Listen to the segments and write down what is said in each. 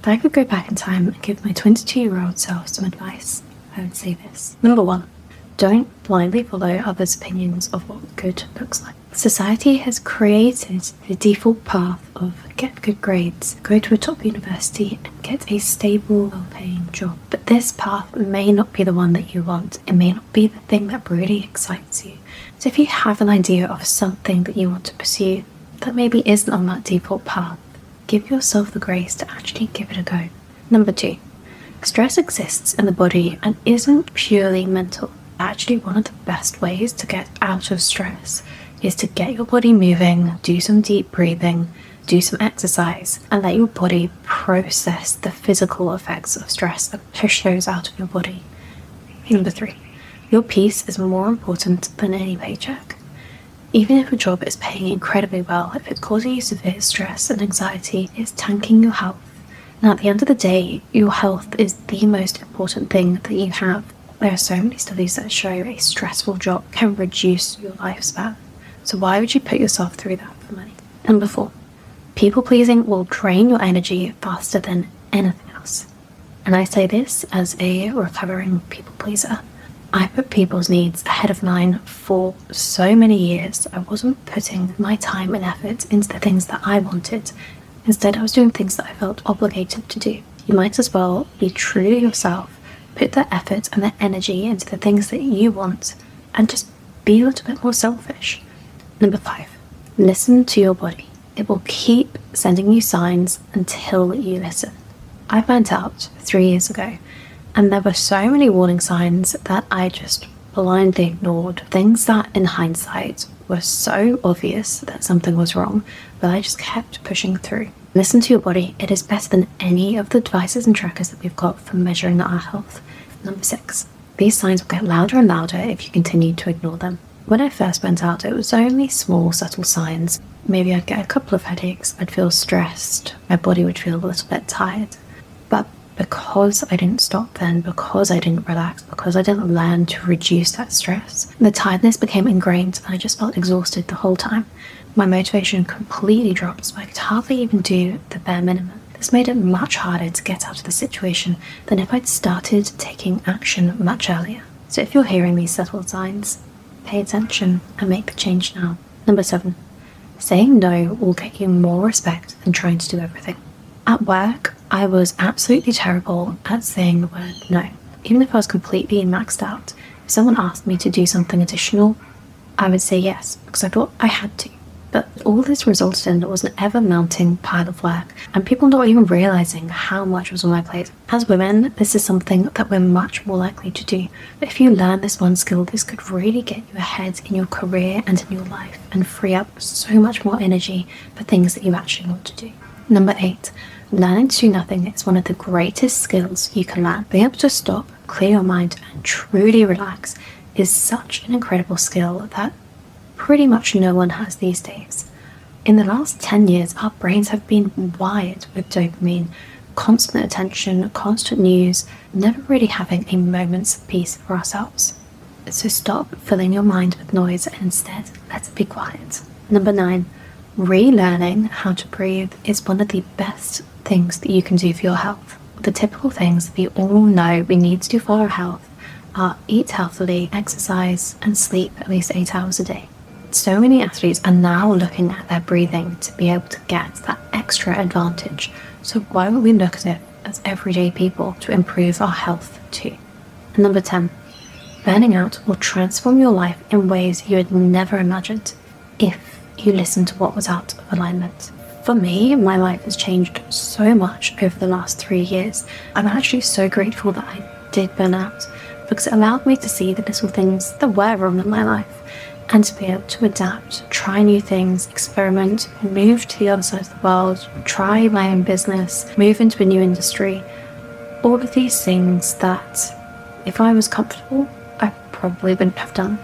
If I could go back in time and give my 22-year-old self some advice, I would say this. Number 1, don't blindly follow others' opinions of what good looks like. Society has created the default path of get good grades, go to a top university, and get a stable, well-paying job. But this path may not be the one that you want. It may not be the thing that really excites you. So if you have an idea of something that you want to pursue that maybe isn't on that default path, give yourself the grace to actually give it a go. Number 2, stress exists in the body and isn't purely mental. Actually, one of the best ways to get out of stress is to get your body moving, do some deep breathing, do some exercise, and let your body process the physical effects of stress and push those out of your body. Number 3, your peace is more important than any paycheck. Even if a job is paying incredibly well, if it's causing you severe stress and anxiety, it's tanking your health. And at the end of the day, your health is the most important thing that you have. There are so many studies that show a stressful job can reduce your lifespan. So why would you put yourself through that for money? Number 4, people pleasing will drain your energy faster than anything else. And I say this as a recovering people pleaser. I put people's needs ahead of mine for so many years. I wasn't putting my time and effort into the things that I wanted. Instead, I was doing things that I felt obligated to do. You might as well be true to yourself, put that effort and that energy into the things that you want, and just be a little bit more selfish. Number 5, listen to your body. It will keep sending you signs until you listen. I burnt out 3 years ago, and there were so many warning signs that I just blindly ignored. Things that in hindsight were so obvious that something was wrong, but I just kept pushing through. Listen to your body. It is better than any of the devices and trackers that we've got for measuring our health. Number 6, these signs will get louder and louder if you continue to ignore them. When I first went out, it was only small, subtle signs. Maybe I'd get a couple of headaches, I'd feel stressed, my body would feel a little bit tired. But because I didn't stop then, because I didn't relax, because I didn't learn to reduce that stress, the tiredness became ingrained and I just felt exhausted the whole time. My motivation completely dropped, so I could hardly even do the bare minimum. This made it much harder to get out of the situation than if I'd started taking action much earlier. So if you're hearing these subtle signs, pay attention and make the change now. Number 7, saying no will get you more respect than trying to do everything. At work, I was absolutely terrible at saying the word no. Even if I was completely maxed out, if someone asked me to do something additional, I would say yes, because I thought I had to. But all this resulted in was an ever-mounting pile of work, and people not even realising how much was on my plate. As women, this is something that we're much more likely to do. But if you learn this one skill, this could really get you ahead in your career and in your life, and free up so much more energy for things that you actually want to do. Number 8, learning to do nothing is one of the greatest skills you can learn. Being able to stop, clear your mind, and truly relax is such an incredible skill that pretty much no one has these days. In the last 10 years, our brains have been wired with dopamine, constant attention, constant news, never really having a moment's peace for ourselves. So stop filling your mind with noise and instead let it be quiet. Number 9, relearning how to breathe is one of the best things that you can do for your health. The typical things that we all know we need to do for our health are eat healthily, exercise, and sleep at least 8 hours a day. So many athletes are now looking at their breathing to be able to get that extra advantage. So why would we look at it as everyday people to improve our health too? And number 10, burning out will transform your life in ways you had never imagined if you listen to what was out of alignment. For me, my life has changed so much over the last 3 years. I'm actually so grateful that I did burn out, because it allowed me to see the little things that were wrong in my life, and to be able to adapt, try new things, experiment, move to the other side of the world, try my own business, move into a new industry. All of these things that, if I was comfortable, I probably wouldn't have done.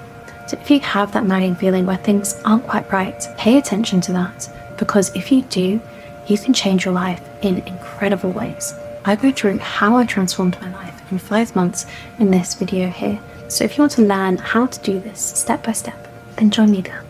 So if you have that nagging feeling where things aren't quite right, pay attention to that, because if you do, you can change your life in incredible ways. I go through how I transformed my life in 5 months in this video here. So if you want to learn how to do this step by step, then join me there.